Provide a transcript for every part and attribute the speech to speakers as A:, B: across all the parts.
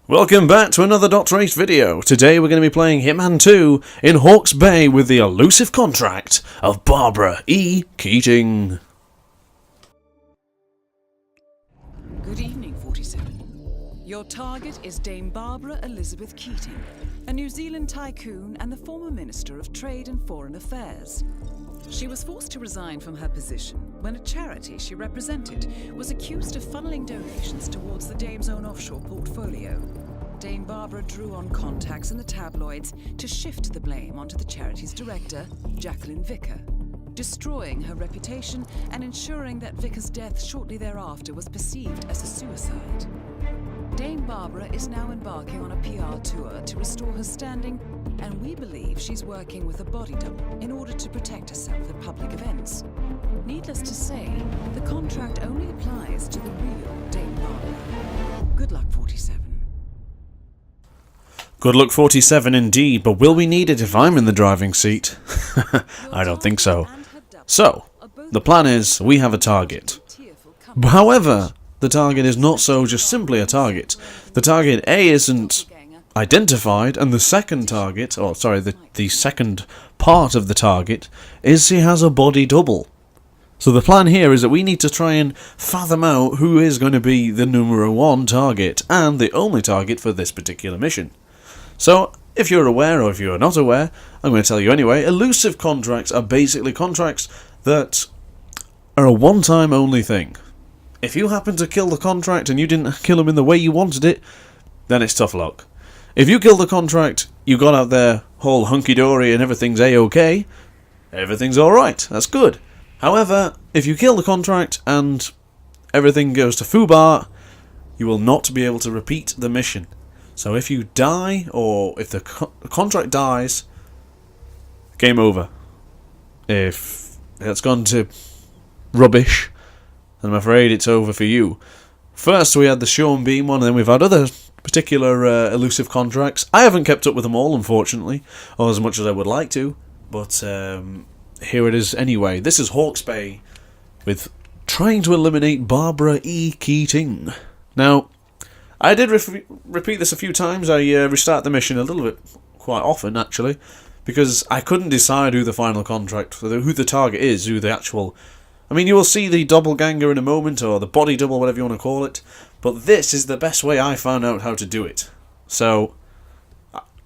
A: Welcome back to another Dot Race video. Today we're going to be playing Hitman 2 in Hawke's Bay with the elusive contract of Barbara E. Keating.
B: Good evening, 47. Your target is Dame Barbara Elizabeth Keating, a New Zealand tycoon and the former Minister of Trade and Foreign Affairs. She was forced to resign from her position when a charity she represented was accused of funneling donations towards the Dame's own offshore portfolio. Dame Barbara drew on contacts in the tabloids to shift the blame onto the charity's director, Jacqueline Vicker, destroying her reputation and ensuring that Vicker's death shortly thereafter was perceived as a suicide. Dame Barbara is now embarking on a PR tour to restore her standing, and we believe she's working with a body double in order to protect herself at public events. Needless to say, the contract only applies to the real Dame Barbara. Good luck, 47.
A: Good luck 47 indeed, but will we need it if I'm in the driving seat? I don't think so. So, the plan is we have a target. However, the target is not so just simply a target. The target A isn't identified, and the second target, or sorry, the second part of the target is he has a body double. So the plan here is that we need to try and fathom out who is going to be the number one target and the only target for this particular mission. So, if you're aware or if you're not aware, I'm going to tell you anyway, elusive contracts are basically contracts that are a one-time only thing. If you happen to kill the contract and you didn't kill him in the way you wanted it, then it's tough luck. If you kill the contract, you got out there whole hunky-dory and everything's A-OK, everything's alright, that's good. However, if you kill the contract and everything goes to foobar, you will not be able to repeat the mission. So if you die, or if the contract dies, game over. If it's gone to rubbish, then I'm afraid it's over for you. First we had the Sean Bean one, and then we've had other particular elusive contracts. I haven't kept up with them all, unfortunately, or as much as I would like to, but here it is anyway. This is Hawke's Bay with trying to eliminate Barbara E. Keating. Now, I did repeat this a few times. I restart the mission a little bit, quite often actually, because I couldn't decide who the final contract, who the target is, who the actual... I mean, you will see the doppelganger in a moment, or the body double, whatever you want to call it, but this is the best way I found out how to do it. So,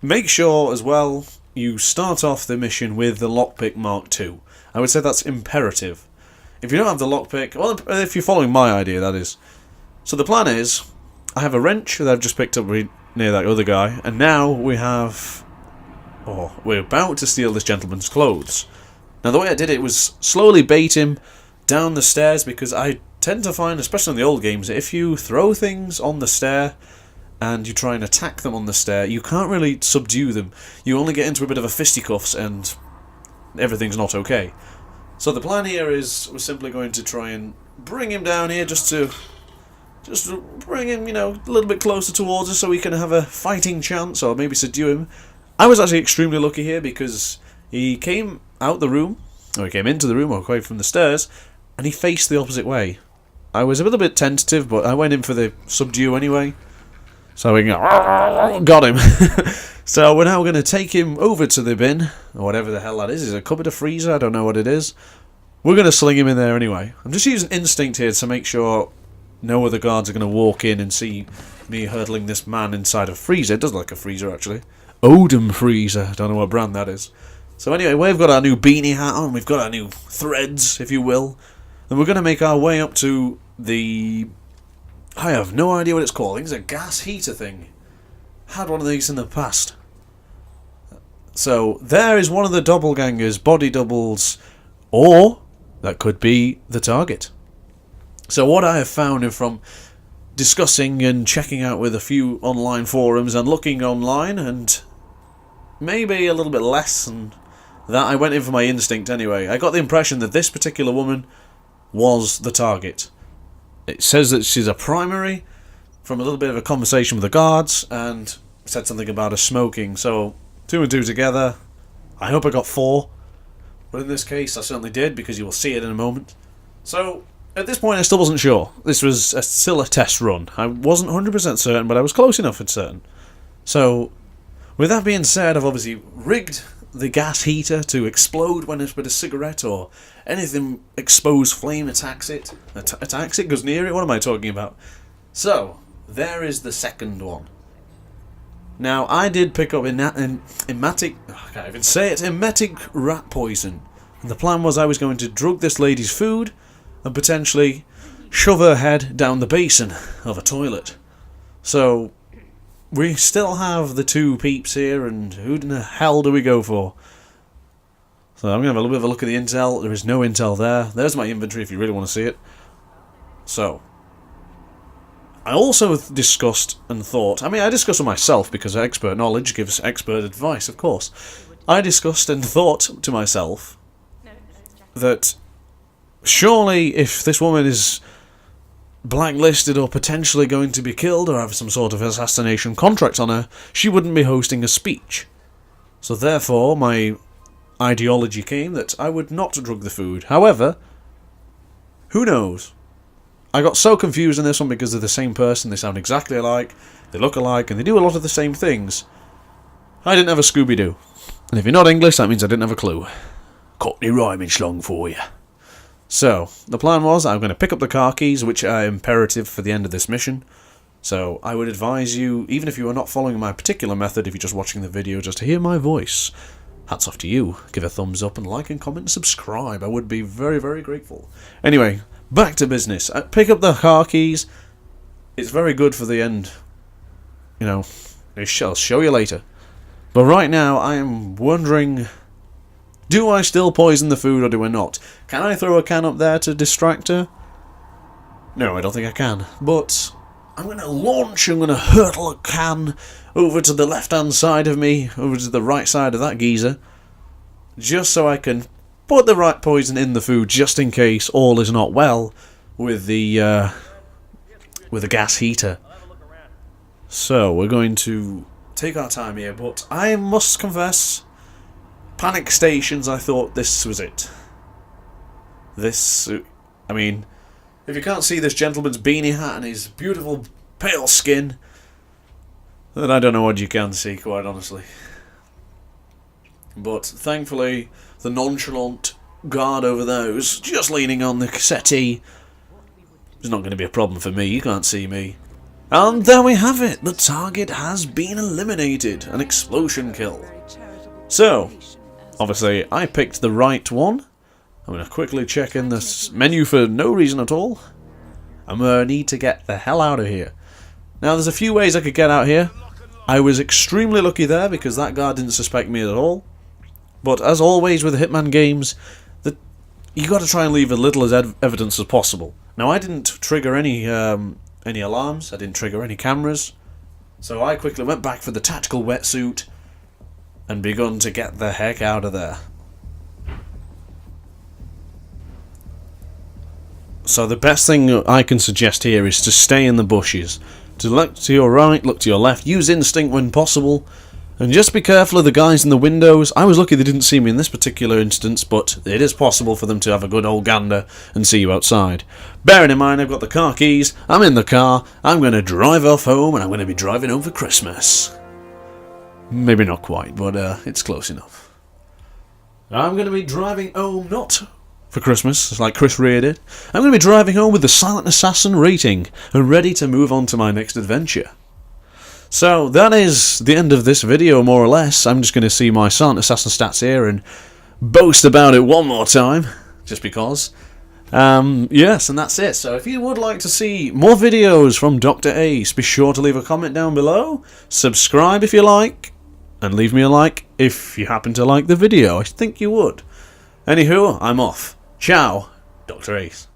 A: make sure as well you start off the mission with the lockpick Mark II. I would say that's imperative. If you don't have the lockpick, well, if you're following my idea, that is. So the plan is, I have a wrench that I've just picked up near that other guy, and now we have... oh, we're about to steal this gentleman's clothes. Now the way I did it was slowly bait him down the stairs, because I tend to find, especially in the old games, that if you throw things on the stair and you try and attack them on the stair, you can't really subdue them. You only get into a bit of a fisticuffs and everything's not okay. So the plan here is we're simply going to try and bring him down here just to bring him, you know, a little bit closer towards us so we can have a fighting chance, or maybe subdue him. I was actually extremely lucky here because he came out the room, or he came into the room, or away from the stairs, and he faced the opposite way. I was a little bit tentative, but I went in for the subdue anyway. So we got him. So we're now going to take him over to the bin, or whatever the hell that is. Is it a cupboard, a freezer? I don't know what it is. We're going to sling him in there anyway. I'm just using instinct here to make sure no other guards are going to walk in and see me hurtling this man inside a freezer. It does look like a freezer, actually. Odom freezer. Don't know what brand that is. So anyway, we've got our new beanie hat on. We've got our new threads, if you will. And we're going to make our way up to the... I have no idea what it's called. I think it's a gas heater thing. Had one of these in the past. So there is one of the doppelgangers, body doubles, or that could be the target. So what I have found from discussing and checking out with a few online forums and looking online, and maybe a little bit less than that, I went in for my instinct anyway. I got the impression that this particular woman was the target. It says that she's a primary from a little bit of a conversation with the guards, and said something about her smoking. So 2 and 2 together. I hope I got 4, but in this case I certainly did, because you will see it in a moment. So At this point, I still wasn't sure. This was still a test run. I wasn't 100% certain, but I was close enough for certain. So, with that being said, I've obviously rigged the gas heater to explode when it's with a cigarette or anything exposed flame attacks it. Attacks it? Goes near it? What am I talking about? So, there is the second one. Now, I did pick up emetic rat poison. And the plan was I was going to drug this lady's food and potentially shove her head down the basin of a toilet. So, we still have the two peeps here, and who in the hell do we go for? So I'm going to have a little bit of a look at the intel. There is no intel there. There's my inventory if you really want to see it. So, I also discussed and thought, I discussed with myself because expert knowledge gives expert advice, of course. I discussed and thought to myself that surely if this woman is blacklisted or potentially going to be killed or have some sort of assassination contract on her, she wouldn't be hosting a speech. So therefore, my ideology came that I would not drug the food. However, who knows? I got so confused in this one because they're the same person, they sound exactly alike, they look alike, and they do a lot of the same things. I didn't have a Scooby-Doo. And if you're not English, that means I didn't have a clue. Cockney rhyming slong for you. So, the plan was I'm going to pick up the car keys, which are imperative for the end of this mission. So, I would advise you, even if you are not following my particular method, if you're just watching the video just to hear my voice, hats off to you. Give a thumbs up and like and comment and subscribe. I would be very, very grateful. Anyway, back to business. Pick up the car keys. It's very good for the end. You know, I'll show you later. But right now, I am wondering, do I still poison the food or do I not? Can I throw a can up there to distract her? No, I don't think I can. But I'm going to hurtle a can over to the left-hand side of me, over to the right side of that geezer, just so I can put the right poison in the food, just in case all is not well with the gas heater. So, we're going to take our time here, but I must confess, panic stations, I thought this was it. If you can't see this gentleman's beanie hat and his beautiful pale skin, then I don't know what you can see, quite honestly. But thankfully, the nonchalant guard over there who's just leaning on the settee, it's not going to be a problem for me, you can't see me. And there we have it, the target has been eliminated, an explosion kill. So, obviously I picked the right one. I'm going to quickly check in this menu for no reason at all. I'm going to need to get the hell out of here. Now there's a few ways I could get out here. I was extremely lucky there because that guard didn't suspect me at all. But as always with the Hitman games, you got to try and leave as little as evidence as possible. Now I didn't trigger any alarms, I didn't trigger any cameras, so I quickly went back for the tactical wetsuit and begun to get the heck out of there. So the best thing I can suggest here is to stay in the bushes. To look to your right, look to your left, use instinct when possible, and just be careful of the guys in the windows. I was lucky they didn't see me in this particular instance, but it is possible for them to have a good old gander and see you outside. Bearing in mind I've got the car keys, I'm in the car, I'm going to drive off home, and I'm going to be driving home for Christmas. Maybe not quite, but it's close enough. I'm going to be driving home, not for Christmas, like Chris Rea did. I'm going to be driving home with the Silent Assassin rating, and ready to move on to my next adventure. So, that is the end of this video, more or less. I'm just going to see my Silent Assassin stats here and boast about it one more time, just because. Yes, and that's it. So, if you would like to see more videos from Dr. Ace, be sure to leave a comment down below, subscribe if you like, and leave me a like if you happen to like the video. I think you would. Anywho, I'm off. Ciao, Dr. Ace.